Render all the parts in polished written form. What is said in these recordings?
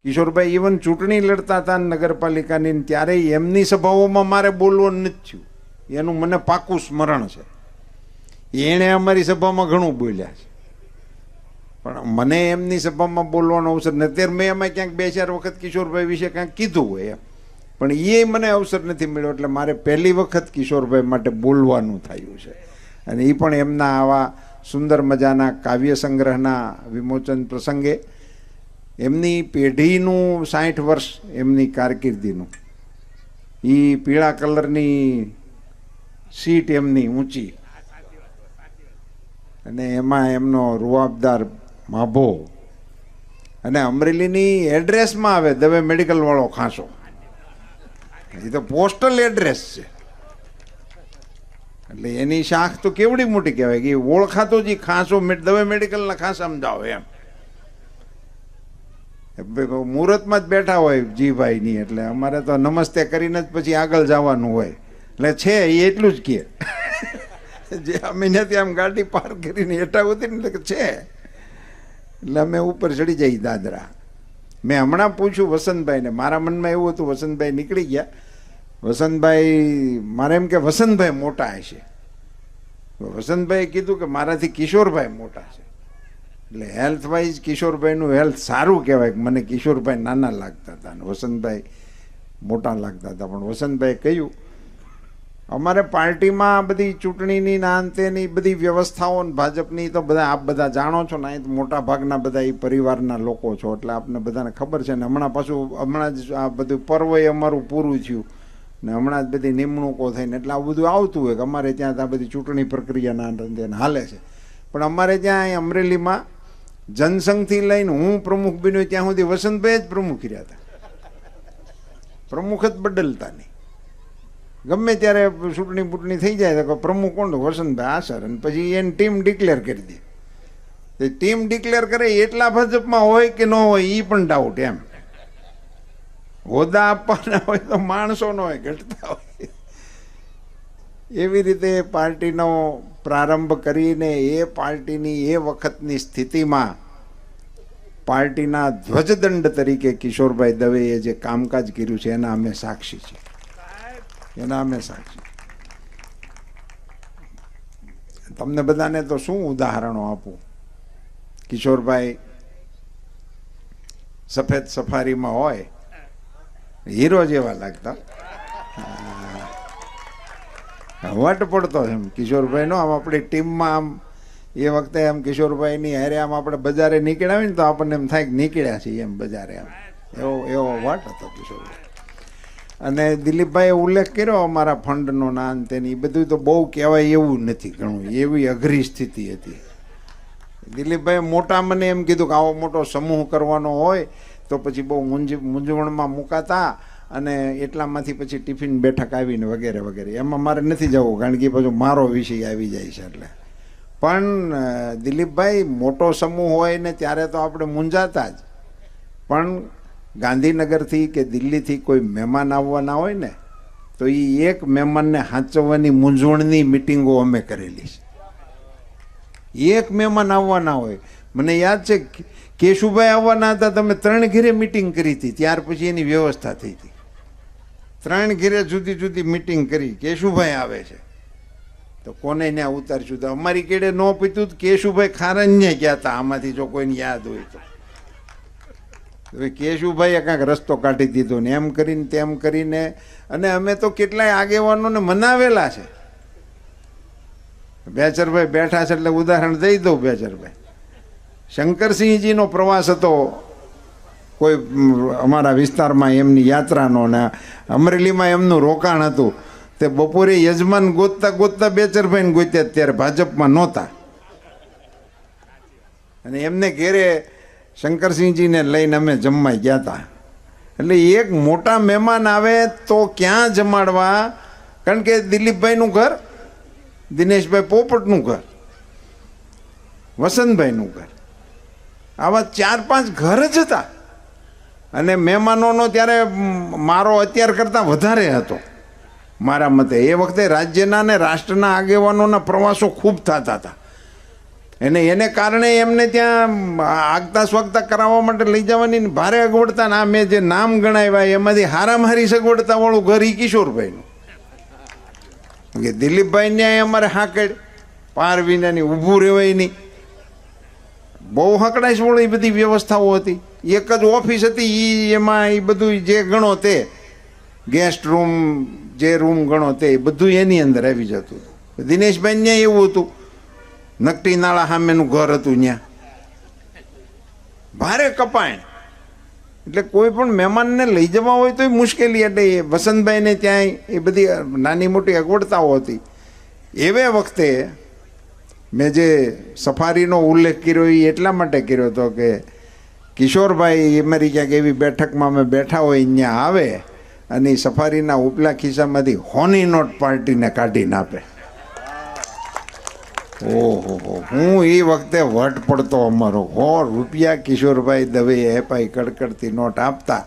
Kishorbhai even ચૂંટણી લડતા હતા નગરપાલિકાની, ત્યારે એમની સભાઓમાં મારે બોલવાનું નથી થયું, એનું મને પાકું સ્મરણ છે. એણે અમારી સભામાં ઘણું બોલ્યા છે, પણ મને એમની સભામાં બોલવાનો અવસર નથી. અત્યારે મેં એમાં ક્યાંક 2-4 વખત કિશોરભાઈ વિશે કાંઈક કીધું હોય એમ, પણ એ મને અવસર નથી મળ્યો. એટલે મારે પહેલી વખત કિશોરભાઈ માટે બોલવાનું થયું છે. અને એ પણ એમના આવા સુંદર મજાના કાવ્ય સંગ્રહના વિમોચન પ્રસંગે, એમની પેઢીનું 60 વર્ષ એમની કારકિર્દીનું, એ પીળા કલરની સીટ એમની ઊંચી, અને એમાં એમનો રૂઆબદાર માભો, અને અમરેલીની એડ્રેસમાં આવે દવે મેડિકલ વાળો ખાંસો. એ તો પોસ્ટલ એડ્રેસ છે, એટલે એની શાખ તો કેવડી મોટી કહેવાય કે ઓળખાતો જ ખાંસો દવે મેડિકલના ખાંસામાં જાઓ એમ. મુહૂર્તમાં જ બેઠા હોય જીભાઈની, એટલે અમારે તો નમસ્તે કરીને જ પછી આગળ જવાનું હોય. એટલે છે એ એટલું જ કહે, જે અમે ત્યાંથી આમ ગાડી પાર્ક કરીને હેઠા ઉતરીને કે છે, એટલે અમે ઉપર ચડી જઈએ દાદરા. મેં હમણાં પૂછ્યું વસંતભાઈને, મારા મનમાં એવું હતું, વસંતભાઈ નીકળી ગયા, વસંતભાઈ મારે એમ કે વસંતભાઈ મોટા હશે. વસંતભાઈએ કીધું કે મારાથી કિશોરભાઈ મોટા છે. એટલે હેલ્થ વાઇઝ કિશોરભાઈનું હેલ્થ સારું કહેવાય કે મને કિશોરભાઈ નાના લાગતા હતા અને વસંતભાઈ મોટા લાગતા હતા. પણ વસંતભાઈએ કહ્યું અમારે પાર્ટીમાં બધી ચૂંટણીની ના અંતેની બધી વ્યવસ્થાઓ ભાજપની તો બધા આપ બધા જાણો છો ને, અહીં મોટા ભાગના બધા એ પરિવારના લોકો છો, એટલે આપને બધાને ખબર છે. ને હમણાં જ આ બધું પર્વ અમારું પૂરું થયું ને હમણાં જ બધી નિમણૂકો થઈને, એટલે આ બધું આવતું હોય કે અમારે ત્યાં આ બધી ચૂંટણી પ્રક્રિયાના હાલે છે. પણ અમારે ત્યાં અમરેલીમાં જનસંઘથી લઈને હું પ્રમુખ બન્યો ત્યાં સુધી વસંતભાઈ જ પ્રમુખ રહ્યા હતા. પ્રમુખ જ બદલતા નહીં. ગમે ત્યારે ચૂંટણી થઈ જાય તો પ્રમુખ કોણ? વસંતભાઈ આસર. અને પછી એને ટીમ ડિક્લેર કરી દે. તે ટીમ ડિક્લેર કરે એટલા ભાજપમાં હોય કે ન હોય એ પણ ડાઉટ એમ. હોદ્દા આપવાના હોય તો માણસો ન હોય, ઘટતા હોય. એવી રીતે પાર્ટીનો પ્રારંભ કરીને એ પાર્ટીની એ વખતની સ્થિતિમાં પાર્ટીના ધ્વજદંડ તરીકે કિશોરભાઈ દવેએ જે કામકાજ કર્યું છે એના અમે સાક્ષી છીએ, એના અમે સાક્ષી. તમને બધાને તો શું ઉદાહરણો આપું. કિશોરભાઈ સફેદ સફારીમાં હોય હીરો જેવા લાગતા, વટ પડતો એમ કિશોરભાઈનો. આમ આપણી ટીમમાં આમ એ વખતે આમ કિશોરભાઈની હારે આમ આપણે બજારે નીકળ્યા હોય ને તો આપણને એમ થાય કે નીકળ્યા છીએ એમ બજારે, આમ એવો વટ હતો કિશોરભાઈ. અને દિલીપભાઈએ ઉલ્લેખ કર્યો અમારા ફંડનો ના તેની, બધું તો બહુ કહેવાય એવું નથી ઘણું, એવી અઘરી સ્થિતિ હતી. દિલીપભાઈએ મોટા મને એમ કીધું કે આવો મોટો સમૂહ કરવાનો હોય તો પછી બહુ મૂંઝવણમાં મુકાતા, અને એટલામાંથી પછી ટિફિન બેઠક આવીને વગેરે વગેરે. એમાં મારે નથી જવું કારણ કે પછી મારો વિષય આવી જાય છે. એટલે પણ દિલીપભાઈ મોટો સમૂહ હોય ને ત્યારે તો આપણે મૂંઝાતા જ, પણ ગાંધીનગરથી કે દિલ્હીથી કોઈ મહેમાન આવવાના હોય ને તો એ એક મહેમાનને સાચવવાની મૂંઝવણની મિટિંગો અમે કરેલી છે. એક મહેમાન આવવાના હોય, મને યાદ છે કેશુભાઈ આવવાના હતા, તમે 3 ઘેરે મિટિંગ કરી હતી, ત્યાર પછી એની વ્યવસ્થા થઈ હતી. 3 ઘેરે જુદી જુદી મિટિંગ કરી, કેશુભાઈ આવે છે તો કોને ત્યાં ઉતારશું. તો અમારી કેડે ન પીતું કેશુભાઈ ખારણ્ય ગયા હતા, આમાંથી જો કોઈને યાદ હોય તો. કેશુભાઈએ કાંઈક રસ્તો કાઢી દીધો ને એમ કરીને તેમ કરીને. અને અમે તો કેટલાય આગેવાનોને મનાવેલા છે. બેચરભાઈ બેઠા છે એટલે ઉદાહરણ દઈ દઉં. બેચરભાઈ શંકરસિંહજીનો પ્રવાસ હતો કોઈ અમારા વિસ્તારમાં, એમની યાત્રાનો, ને અમરેલીમાં એમનું રોકાણ હતું. તે બપોરે યજમાન ગોતતા ગોતતા બેચરભાઈને ગોત્યા, ત્યારે ભાજપમાં નહોતા, અને એમને ઘેરે શંકરસિંહજીને લઈને અમે જમવા ગયા હતા. એટલે એક મોટા મહેમાન આવે તો ક્યાં જમાડવા, કારણ કે દિલીપભાઈનું ઘર, દિનેશભાઈ પોપટનું ઘર, વસંતભાઈનું ઘર, આવા 4-5 ઘર જ હતા. અને મહેમાનોનો ત્યારે મારો અત્યાર કરતાં વધારે હતો મારા મતે. એ વખતે રાજ્યના ને રાષ્ટ્રના આગેવાનોના પ્રવાસો ખૂબ થતા હતા. એને કારણે એમને ત્યાં આગતા સ્વાગતા કરાવવા માટે લઈ જવાની ભારે અગવડતા. ના મેં જે નામ ગણાવ્યા એમાંથી હારામાં હારી સગવડતા વાળું ઘર ઈ કિશોરભાઈનું. કે દિલીપભાઈ ન્યાય અમારે હાકડ પાર વિનાની ઊભું રહેવાય નહીં. બહુ હકડાશ વાળી બધી વ્યવસ્થાઓ હતી. એક જ ઓફિસ હતી, એમાં એ બધું જે ગણો તે ગેસ્ટ રૂમ, જે રૂમ ગણો તે બધું એની અંદર આવી જતું. દિનેશભાઈ ન્યાય એવું હતું, નકટી નાળા સામેનું ઘર હતું, ત્યાં ભારે કપાણ. એટલે કોઈ પણ મહેમાનને લઈ જવા હોય તો મુશ્કેલી. એટલે એ વસંતભાઈને ત્યાંય એ બધી નાની મોટી અગવડતાઓ હતી. એવે વખતે મેં જે સફારીનો ઉલ્લેખ કર્યો એ એટલા માટે કર્યો હતો કે કિશોરભાઈ અમારી ક્યાંક એવી બેઠકમાં અમે બેઠા હોય અહીંયા આવે અને સફારીના ઉપલા ખિસ્સામાંથી હોની નોટ પાર્ટીને કાઢીને આપે. ઓહો, હું એ વખતે વટ પડતો અમારો. 100 રૂપિયા કિશોરભાઈ દવેએ એપાઈ કડકડતી નોટ આપતા.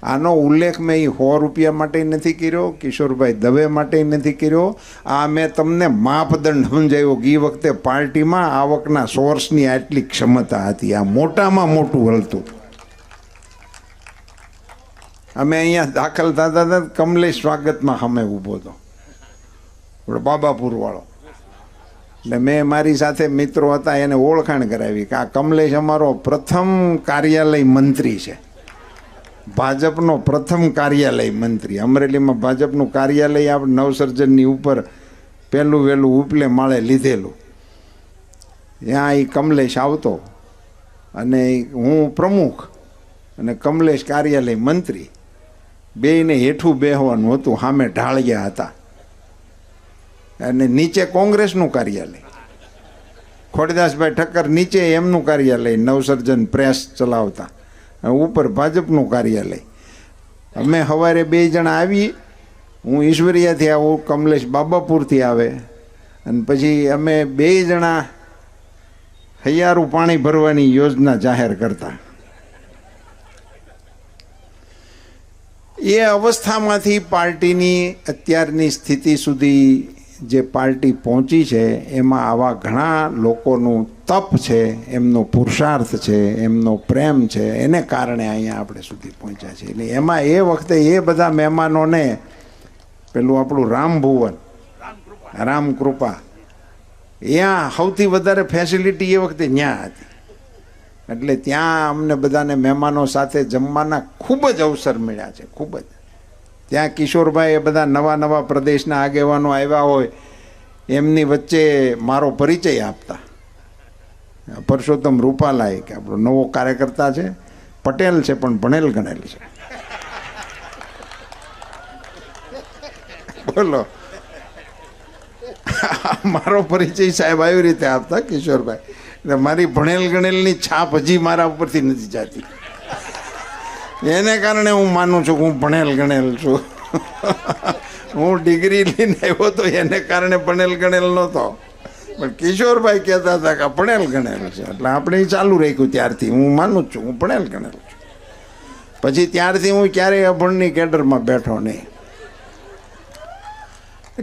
આનો ઉલ્લેખ મેં એ 100 રૂપિયા માટે નથી કર્યો, કિશોરભાઈ દવે માટે નથી કર્યો. આ મેં તમને માપદંડ સમજાવ્યો કે એ વખતે પાર્ટીમાં આવકના સોર્સની આટલી ક્ષમતા હતી. આ મોટામાં મોટું હલતું. અમે અહીંયા દાખલ થતા હતા, કમલેશ સ્વાગતમાં સામે ઊભો હતો, બાબાપુર વાળો. એટલે મેં મારી સાથે મિત્રો હતા એને ઓળખાણ કરાવી કે આ કમલેશ અમારો પ્રથમ કાર્યાલય મંત્રી છે, ભાજપનો પ્રથમ કાર્યાલય મંત્રી. અમરેલીમાં ભાજપનું કાર્યાલય આપણે નવસર્જનની ઉપર પહેલું વહેલું ઉપલે માળે લીધેલું. ત્યાં એ કમલેશ આવતો અને હું પ્રમુખ અને કમલેશ કાર્યાલય મંત્રી. બેયને હેઠું બેહવાનું હતું, સામે ઢાળિયા હતા અને નીચે કોંગ્રેસનું કાર્યાલય. ખોડીદાસભાઈ ઠક્કર નીચે એમનું કાર્યાલય નવસર્જન પ્રેસ ચલાવતા, ઉપર ભાજપનું કાર્યાલય. અમે સવારે 2 જણા આવીએ, હું ઈશ્વરિયાથી આવું, કમલેશ બાબાપુરથી આવે, અને પછી અમે 2 જણા હૈયારું પાણી ભરવાની યોજના જાહેર કરતા. એ અવસ્થામાંથી પાર્ટીની અત્યારની સ્થિતિ સુધી જે પાર્ટી પહોંચી છે એમાં આવા ઘણા લોકોનું તપ છે, એમનો પુરુષાર્થ છે, એમનો પ્રેમ છે, એને કારણે અહીંયા આપણે સુધી પહોંચ્યા છીએ. એટલે એમાં એ વખતે એ બધા મહેમાનોને પેલું આપણું રામભુવન, રામકૃપા, ત્યાં સૌથી વધારે ફેસિલિટી એ વખતે ત્યાં હતી. એટલે ત્યાં અમને બધાને મહેમાનો સાથે જમવાના ખૂબ જ અવસર મળ્યા છે, ખૂબ જ. ત્યાં કિશોરભાઈ એ બધા નવા નવા પ્રદેશના આગેવાનો આવ્યા હોય એમની વચ્ચે મારો પરિચય આપતા. પરસોત્તમ રૂપાલાએ કે આપણો નવો કાર્યકર્તા છે, પટેલ છે પણ ભણેલ ગણેલ છે. બોલો, મારો પરિચય સાહેબ આવી રીતે આપતા કિશોરભાઈ. એટલે મારી ભણેલ ગણેલની છાપ હજી મારા ઉપરથી નથી જાતી. એને કારણે હું માનું છું કે હું ભણેલ ગણેલ છું. હું ડિગ્રી લઈને આવ્યો તો એને કારણે ભણેલ ગણેલ નહોતો, પણ કિશોરભાઈ કહેતા હતા કે ભણેલ ગણેલ છે. એટલે આપણે ચાલુ રાખ્યું ત્યારથી. હું માનું જ છું હું ભણેલ ગણેલ છું. પછી ત્યારથી હું ક્યારેય અભણની કેડરમાં બેઠો નહીં.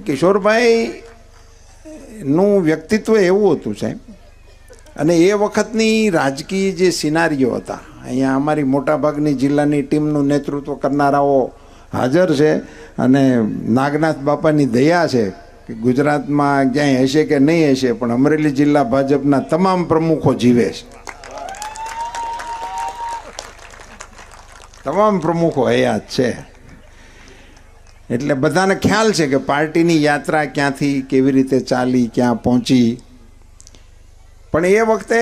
કિશોરભાઈનું વ્યક્તિત્વ એવું હતું સાહેબ. અને એ વખતની રાજકીય જે સિનારીઓ હતા, અહીંયા અમારી મોટાભાગની જિલ્લાની ટીમનું નેતૃત્વ કરનારાઓ હાજર છે. અને નાગનાથ બાપાની દયા છે કે ગુજરાતમાં ક્યાંય હશે કે નહીં હશે, પણ અમરેલી જિલ્લા ભાજપના તમામ પ્રમુખો જીવે છે. તમામ પ્રમુખો હયાત છે. એટલે બધાને ખ્યાલ છે કે પાર્ટીની યાત્રા ક્યાંથી કેવી રીતે ચાલી, ક્યાં પહોંચી. પણ એ વખતે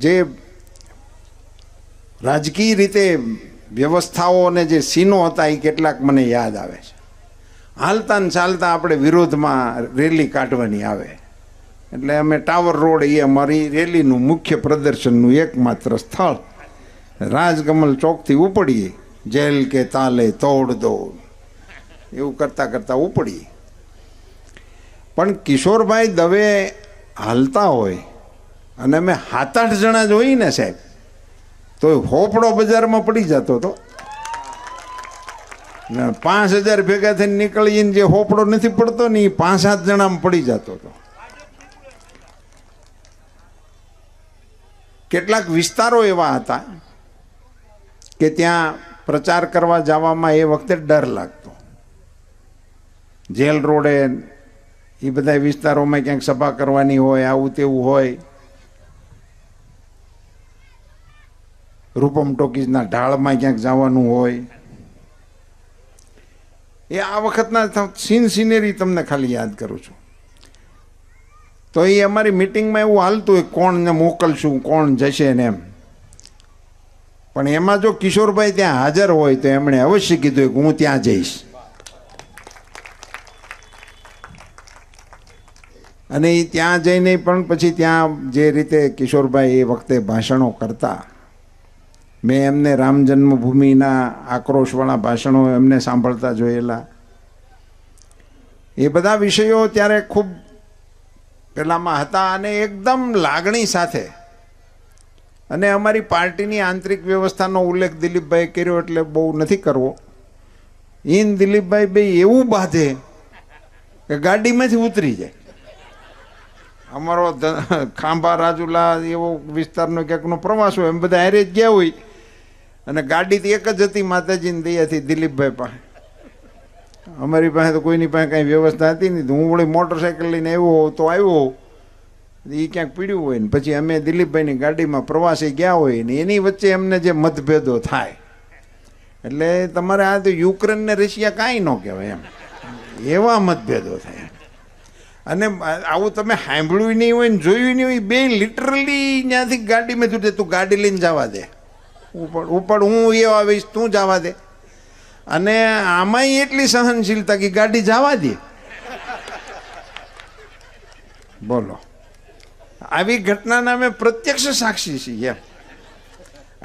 જે રાજકીય રીતે વ્યવસ્થાઓ અને જે સીનો હતા એ કેટલાક મને યાદ આવે છે. હાલતા ને ચાલતા આપણે વિરોધમાં રેલી કાઢવાની આવે, એટલે અમે ટાવર રોડ, એ અમારી રેલીનું મુખ્ય પ્રદર્શનનું એકમાત્ર સ્થળ. રાજકમલ ચોકથી ઉપડીએ, જેલ કે તાલે તોડ દો, એવું કરતાં કરતાં ઉપડીએ. પણ કિશોરભાઈ દવે હાલતા હોય અને અમે 7-8 જણા જોઈએ ને સાહેબ, તો હોપડો બજારમાં પડી જતો હતો. 5000 ભેગા થઈને નીકળીને જે હોપડો નથી પડતો ને એ 5-7 જણામાં પડી જતો હતો. કેટલાક વિસ્તારો એવા હતા કે ત્યાં પ્રચાર કરવા જવામાં એ વખતે ડર લાગતો. જેલ રોડે એ બધા વિસ્તારોમાં ક્યાંક સભા કરવાની હોય, આવું તેવું હોય, રૂપમ ટોકીઝના ઢાળમાં ક્યાંક જવાનું હોય, એ આ વખતના સિનેરી તમને ખાલી યાદ કરું છું. તો એ અમારી મિટિંગમાં એવું હાલતું હોય કોણને મોકલશું, કોણ જશે ને એમ. પણ એમાં જો કિશોરભાઈ ત્યાં હાજર હોય તો એમણે અવશ્ય કીધું કે હું ત્યાં જઈશ. અને એ ત્યાં જઈને પણ પછી ત્યાં જે રીતે કિશોરભાઈ એ વખતે ભાષણો કરતા, મેં એમને રામ જન્મભૂમિના આક્રોશવાળા ભાષણો એમને સાંભળતા જોયેલા. એ બધા વિષયો ત્યારે ખૂબ પેલામાં હતા અને એકદમ લાગણી સાથે. અને અમારી પાર્ટીની આંતરિક વ્યવસ્થાનો ઉલ્લેખ દિલીપભાઈ કર્યો એટલે બહુ નથી કરવો. ઈન દિલીપભાઈ બે એવું બાંધે કે ગાડીમાંથી ઉતરી જાય. અમારો ખાંભા રાજુલા એવો વિસ્તારનો ક્યાંકનો પ્રવાસ હોય, એમ બધા હારે જ ગયા હોય અને ગાડીથી એક જ હતી માતાજીની દયાથી દિલીપભાઈ પાસે. અમારી પાસે તો કોઈની પાસે કાંઈ વ્યવસ્થા હતી નહીં. હું વળી મોટરસાઇકલ લઈને આવ્યો હોઉં તો આવ્યો હોઉં, એ ક્યાંક પીડ્યું હોય ને પછી અમે દિલીપભાઈની ગાડીમાં પ્રવાસે ગયા હોય ને એની વચ્ચે એમને જે મતભેદો થાય એટલે તમારે આ તો યુક્રેન ને રશિયા કાંઈ ન કહેવાય એમ, એવા મતભેદો થાય. અને આવું તમે સાંભળ્યું નહીં હોય ને જોયું નહીં હોય, બે લિટરલી ત્યાંથી ગાડીમાં છૂટે, તું ગાડી લઈને જવા દે, ઉપર હું એ આવીશ, તું જવા દે. અને આમાંય એટલી સહનશીલતા કે ગાડી જવા દે. બોલો, આવી ઘટનાના અમે પ્રત્યક્ષ સાક્ષી છીએ.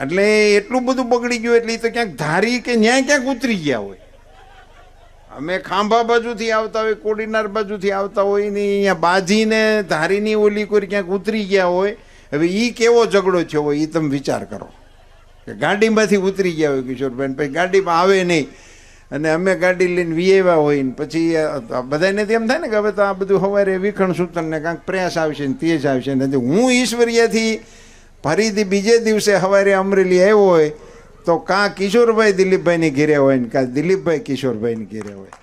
એટલે એટલું બધું બગડી ગયું એટલે તો ક્યાંક ધારી કે ન્યાય ક્યાંક ઉતરી ગયા હોય. અમે ખાંભા બાજુથી આવતા હોય, કોડીનાર બાજુથી આવતા હોય ને અહીંયા બાજીને ધારીની ઓલી કોઈ ક્યાંક ઉતરી ગયા હોય. હવે એ કેવો ઝઘડો થયો હોય એ તમે વિચાર કરો કે ગાડીમાંથી ઉતરી ગયા હોય કિશોરભાઈ, પછી ગાડીમાં આવે નહીં અને અમે ગાડી લઈને વિયેવા હોય ને પછી બધાને એમ થાય ને કે હવે તો આ બધું સવારે વિખણ સૂતન ને કાંઈક પ્રયાસ આવશે ને તે જ આવશે ને. હું ઈશ્વરિયાથી ફરીથી બીજે દિવસે સવારે અમરેલી આવ્યો હોય તો કાં કિશોરભાઈ દિલીપભાઈની ઘેરે હોય ને કાં દિલીપભાઈ કિશોરભાઈની ઘેરે હોય.